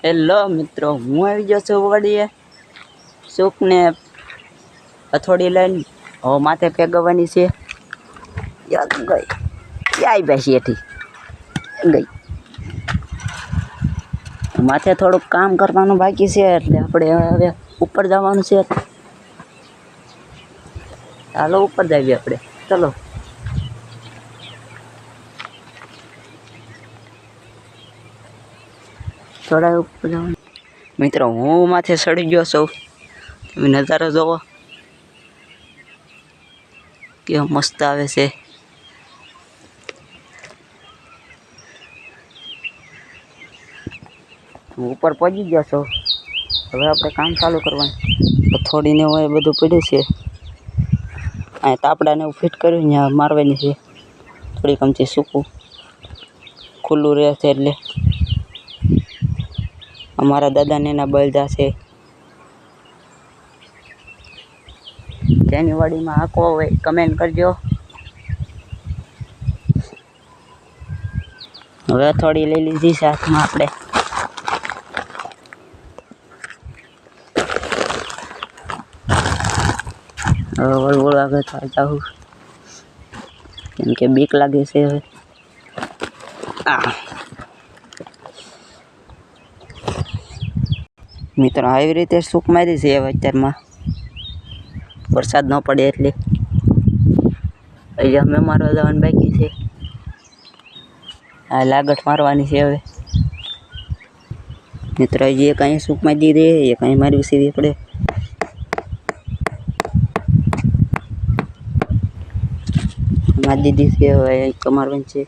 Hello મિત્રો, હું આવી ગયો છું વડીએ સૂકને હથોડી લઈને હવે માથે ફેગવવાની છે. ગઈ આવી બેસી એથી ગઈ. માથે થોડુંક કામ કરવાનું બાકી છે એટલે આપણે હવે ઉપર જવાનું છે. ચાલો ઉપર જઈએ આપણે, ચલો. થોડા ઉપર જવાનું મિત્રો. હું માથે ચડી ગયો છું. તમે નજારો જોવો કેવો મસ્ત આવે છે. હું ઉપર પહોંચી ગયો છું. હવે આપણે કામ ચાલુ કરવાનું. થોડીને હોય બધું પડ્યું છે. આ તાપડાને એવું ફિટ કર્યું, ત્યાં મારવાની છે. થોડીક આમથી સૂકું ખુલ્લું રહેશે એટલે. અમારા દાદાને એના બળદા છે. જેની વાડીમાં હાંકવો હોય કમેન્ટ કરજો. હવે થોડી લઈ લીધી છે હાથમાં આપણે. હવે વળવળ આગળ જાઉં કેમ કે બીક લાગે છે. હવે મિત્રો આવી રીતે સૂક મારી છે હવે અત્યારમાં વરસાદ ન પડે એટલે. અહીંયા અમે મારવા જવાનું બાકી છે. આ લાગઠ મારવાની છે હવે મિત્રો. હજી એક અહીં સૂક મારી દીધી, એક અહીં મારવી સીધી પડે. મારી દીધી છે હવે એક મારવાની છે.